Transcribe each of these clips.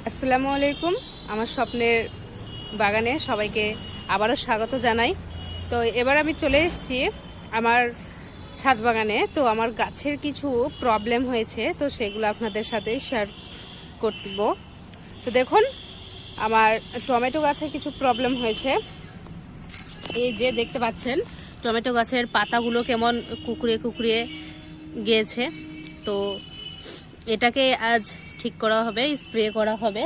আসসালামু আলাইকুম। আমার স্বপ্নের বাগানে সবাইকে আবারও স্বাগত জানাই। তো এবার আমি চলে এসেছি আমার ছাদ বাগানে। তো আমার গাছের কিছু প্রবলেম হয়েছে, তো সেগুলো আপনাদের সাথে শেয়ার করব। তো দেখুন, আমার টমেটো গাছে কিছু প্রবলেম হয়েছে। এই যে দেখতে পাচ্ছেন, টমেটো গাছের পাতাগুলো কেমন কুকড়িয়ে কুকড়িয়ে গিয়েছে। তো এটাকে আজ ঠিক করা হবে, স্প্রে করা হবে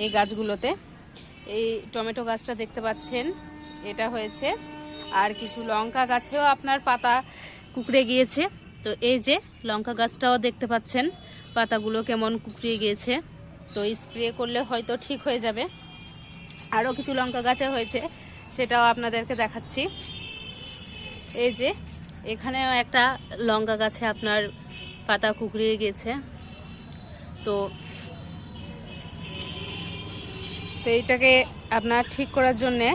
এই গাছগুলোতে। এই টমেটো গাছটা দেখতে পাচ্ছেন, এটা হয়েছে। আর কিছু লঙ্কা গাছেও আপনার পাতা কুকড়ে গিয়েছে। তো এই যে লঙ্কা গাছটাও দেখতে পাচ্ছেন, পাতাগুলো কেমন কুকড়িয়ে গিয়েছে। তো স্প্রে করলে হয়তো ঠিক হয়ে যাবে। আরও কিছু লঙ্কা গাছে হয়েছে, সেটাও আপনাদেরকে দেখাচ্ছি। এই যে এখানেও একটা লঙ্কা গাছে আপনার পাতা কুকড়িয়ে গিয়েছে। তো এইটাকে আপনার ঠিক করার জন্যে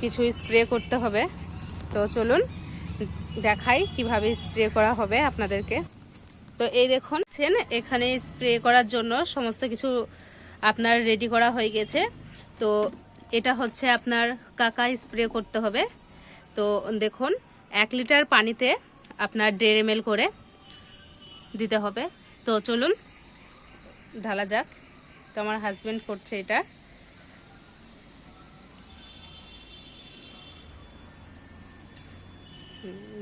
কিছু স্প্রে করতে হবে। তো চলুন দেখাই কিভাবে স্প্রে করা হবে আপনাদেরকে। তো এই দেখুন, এখানে স্প্রে করার জন্য সমস্ত কিছু আপনার রেডি করা হয়ে গেছে। তো এটা হচ্ছে আপনার কাকা স্প্রে করতে হবে। তো দেখুন, 1 লিটার পানিতে আপনার 1.5 ml করে দিতে হবে। তো চলুন ঢালা যাক। তো আমার হাজবেন্ড করছে এটা।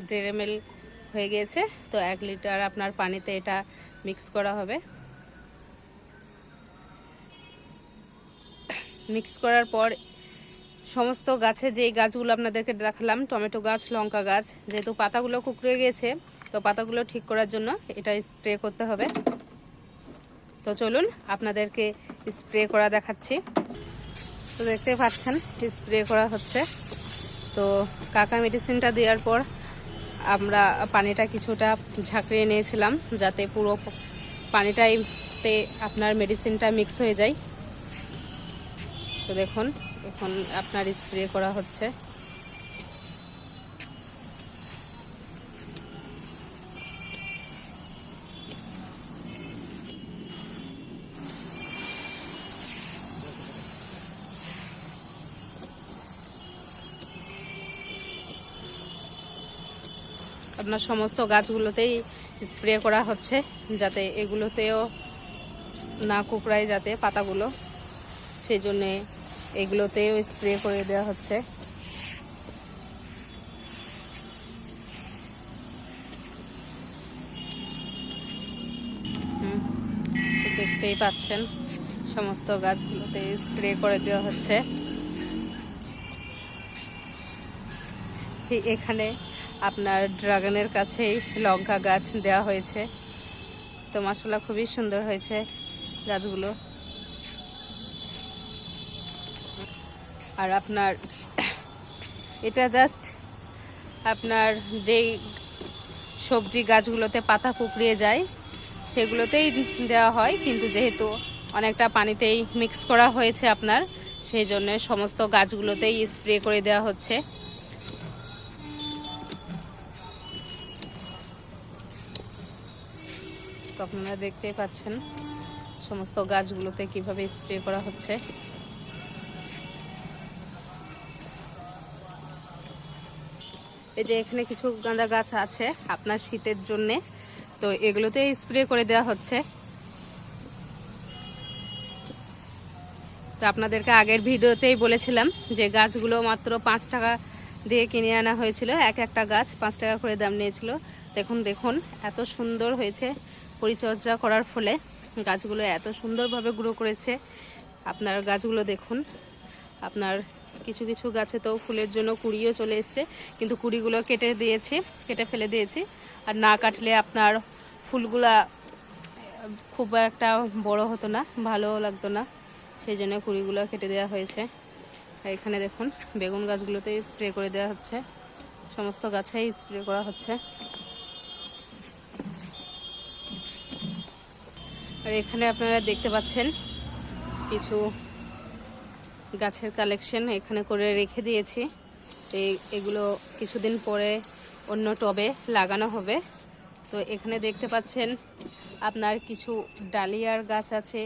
দেড় ml হয়ে গিয়েছে। তো 1 লিটার আপনার পানিতে এটা মিক্স করা হবে। মিক্স করার পর সমস্ত গাছে, যেই গাছগুলো আপনাদেরকে দেখালাম, টমেটো গাছ, লঙ্কা গাছ, যেহেতু পাতাগুলো কুকড়ে গিয়েছে, তো পাতাগুলো ঠিক করার জন্য এটা স্প্রে করতে হবে। তো চলুন আপনাদেরকে স্প্রে করা দেখাচ্ছি। তো দেখতে পাচ্ছেন স্প্রে করা হচ্ছে। তো কাকা মেডিসিনটা দেওয়ার পর আমরা পানিটা কিছুটা ঝাঁকড়িয়ে নিয়েছিলাম, যাতে পুরো পানিটাইতে আপনার মেডিসিনটা মিক্স হয়ে যায়। তো দেখুন, এখন আপনার স্প্রে করা হচ্ছে। আপনার সমস্ত গাছগুলোতেই স্প্রে করা হচ্ছে, যাতে এগুলোতেও না কুকড়ায় যাতে পাতাগুলো, সেই জন্যে এগুলোতেও স্প্রে করে দেওয়া হচ্ছে। দেখতেই পাচ্ছেন সমস্ত গাছগুলোতে স্প্রে করে দেওয়া হচ্ছে। এখানে আপনার ড্রাগনের কাছেই লঙ্কা গাছ দেওয়া হয়েছে। তো মাশাআল্লাহ খুবই সুন্দর হয়েছে গাছগুলো। আর আপনার এটা জাস্ট আপনার যেই সবজি গাছগুলোতে পাতা কুকড়িয়ে যায় সেগুলোতেই দেওয়া হয়, কিন্তু যেহেতু অনেকটা পানিতেই মিক্স করা হয়েছে আপনার, সেই জন্য সমস্ত গাছগুলোতেই স্প্রে করে দেওয়া হচ্ছে। তো আপনারা দেখতেই পাচ্ছেন সমস্ত গাছগুলোতে কিভাবে স্প্রে করা হচ্ছে। এই যে এখানে কিছু গাঁদা গাছ আছে আপনার শীতের জন্যে, তো এগুলোতে স্প্রে করে দেওয়া হচ্ছে। তো আপনাদেরকে আগের ভিডিওতেই বলেছিলাম যে গাছগুলো মাত্র 5 টাকা দিয়ে কিনে আনা হয়েছিল। একটা গাছ 5 টাকা করে দাম নিয়েছিল। দেখুন এত সুন্দর হয়েছে। পরিচর্যা করার ফলে গাছগুলো এত সুন্দরভাবে গ্রো করেছে। আপনার গাছগুলো দেখুন, আপনার কিছু কিছু গাছে তো ফুলের জন্য কুড়িও চলে এসছে, কিন্তু কুড়িগুলো কেটে ফেলে দিয়েছি। আর না কাটলে আপনার ফুলগুলা খুব একটা বড় হতো না, ভালো লাগতো না, সেই জন্য কুড়িগুলো কেটে দেওয়া হয়েছে। এখানে দেখুন বেগুন গাছগুলোতে স্প্রে করে দেওয়া হচ্ছে, সমস্ত গাছেই স্প্রে করা হচ্ছে। আর এখানে আপনারা দেখতে পাচ্ছেন কিছু গাছের কালেকশন এখানে করে রেখে দিয়েছি। এগুলো কিছুদিন পরে অন্য টবে লাগানো হবে। তো এখানে দেখতে পাচ্ছেন আপনার কিছু ডালিয়ার গাছ আছে,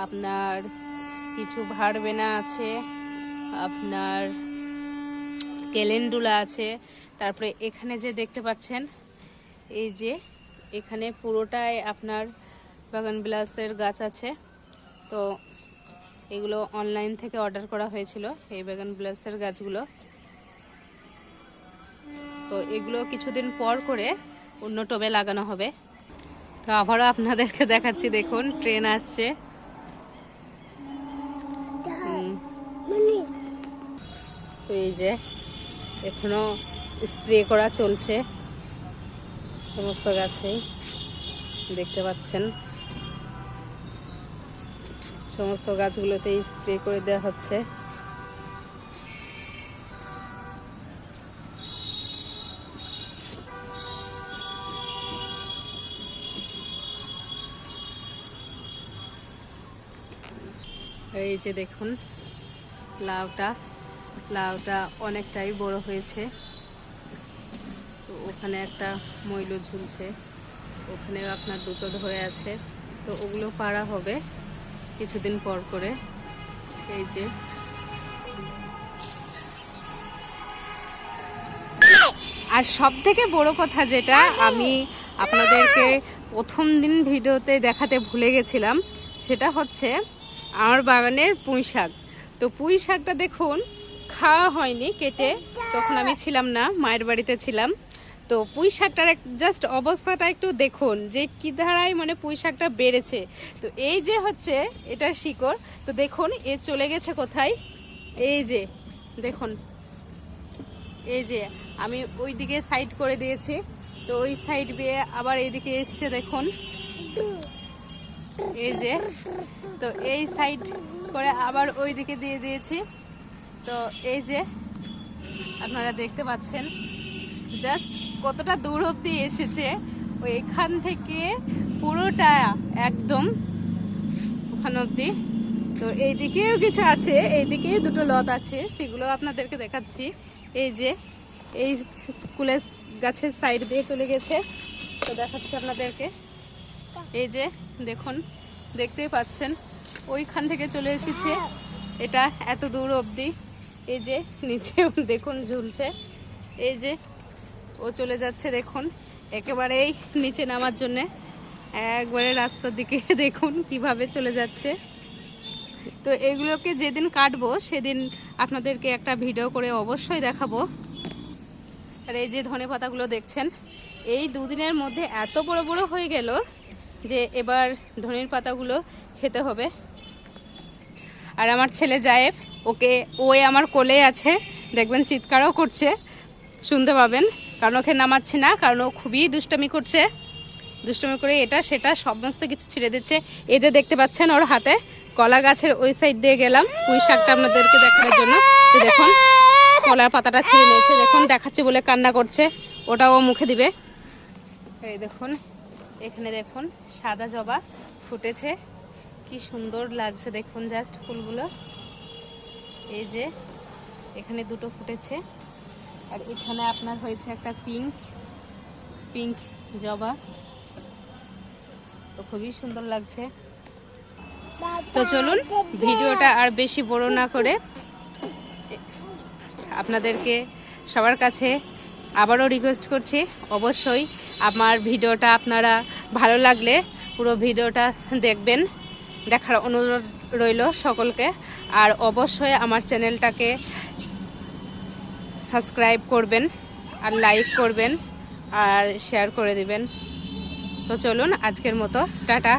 আপনার কিছু ভারবেনা আছে, আপনার কেলেন্ডুলা আছে। তারপরে এখানে যে দেখতে পাচ্ছেন, এই যে এখানে পুরোটাই আপনার বাগানবিলাসের গাছ আছে। তো এগুলো অনলাইন থেকে অর্ডার করা হয়েছিল, এই বাগানবিলাসের গাছগুলো। তো এগুলো কিছুদিন পর করে অন্য টবে লাগানো হবে। তো আবারও আপনাদেরকে দেখাচ্ছি, দেখুন ট্রেন আসছে। তো এই যে এখনো স্প্রে করা চলছে সমস্ত গাছেই, দেখতে পাচ্ছেন সমস্ত গাছগুলোতে স্প্রে করে দেওয়া হচ্ছে। এই যে দেখুন লাউটা অনেকটাই বড় হয়েছে। তো ওখানে একটা ময়ূর ঝুলছে, ওখানে আপনার দুটো ধরে আছে। তো ওগুলো পাড়া হবে কিছুদিন পর করে। এই যে আর সব থেকে বড় কথা যেটা আমি আপনাদেরকে প্রথম দিন ভিডিওতে দেখাতে ভুলে গেছিলাম, সেটা হচ্ছে আমার বাগানের পুঁই শাক। তো পুঁই শাকটা দেখুন খাওয়া হয়নি কেটে, তখন আমি ছিলাম না, মায়ের বাড়িতে ছিলাম। তো পুঁই শাকটার জাস্ট অবস্থাটা একটু দেখুন যে কি ধারায় মানে পুঁই শাকটা বেড়েছে। তো এই যে হচ্ছে এটা শিকড়, তো দেখুন এ চলে গেছে কোথায়, এই যে দেখুন, এই যে আমি ওই দিকে সাইড করে দিয়েছি। তো ওই সাইড দিয়ে আবার এইদিকে এসছে দেখুন, এই যে। তো এই সাইড করে আবার ওই দিকে দিয়ে দিয়েছি। তো এই যে আপনারা দেখতে পাচ্ছেন জাস্ট কতটা দূর অবধি এসেছে, ওই এখান থেকে পুরোটা একদম ওখান অবধি। তো এইদিকেও কিছু আছে, এইদিকে দুটো লত আছে, সেগুলো আপনাদেরকে দেখাচ্ছি। এই যে এই কুলের গাছের সাইড দিয়ে চলে গেছে, তো দেখাচ্ছি আপনাদেরকে। এই যে দেখুন, দেখতেই পাচ্ছেন ওইখান থেকে চলে এসেছে, এটা এত দূর অবধি। এই যে নিচে দেখুন ঝুলছে, এই যে ও চলে যাচ্ছে দেখুন একেবারেই নিচে নামার জন্যে, একবারে রাস্তার দিকে দেখুন কিভাবে চলে যাচ্ছে। তো এগুলোকে যেদিন কাটবো সেদিন আপনাদেরকে একটা ভিডিও করে অবশ্যই দেখাবো। আর এই যে ধনেপাতাগুলো দেখছেন, এই দুদিনের মধ্যে এত বড় বড় হয়ে গেল যে এবার ধনের পাতাগুলো খেতে হবে। আর আমার ছেলে জায়েব, ওই আমার কোলে আছে, দেখবেন চিৎকারও করছে, শুনতে পাবেন, কারণ ওকে নামাচ্ছি না, কারণ ও খুবই দুষ্টামি করছে। দুষ্টামি করে এটা সেটা সমস্ত কিছু ছিঁড়ে দিচ্ছে। এই যে দেখতে পাচ্ছেন ওর হাতে, কলা গাছের ওই সাইড দিয়ে গেলাম পুঁই শাকটা আপনাদেরকে দেখানোর জন্য। তো দেখুন কলার পাতাটা ছিঁড়ে নিয়েছে, দেখুন দেখাচ্ছে বলে কান্না করছে, ওটাও মুখে দিবে। এই দেখুন এখানে দেখুন সাদা জবা ফুটেছে, কি সুন্দর লাগছে দেখুন জাস্ট ফুলগুলো। এই যে এখানে দুটো ফুটেছে, আর এখানে আপনার হয়েছে একটা পিঙ্ক জবা, তো খুবই সুন্দর লাগছে। তো চলুন ভিডিওটা আর বেশি বড় না করে আপনাদেরকে সবার কাছে আবারও রিকোয়েস্ট করছি, অবশ্যই আমার ভিডিওটা আপনারা ভালো লাগলে পুরো ভিডিওটা দেখবেন, দেখার অনুরোধ রইল সকলকে। আর অবশ্যই আমার চ্যানেলটাকে সাবস্ক্রাইব করবেন, আর লাইক করবেন, আর শেয়ার করে দিবেন। তো চলুন আজকের মতো টাটা।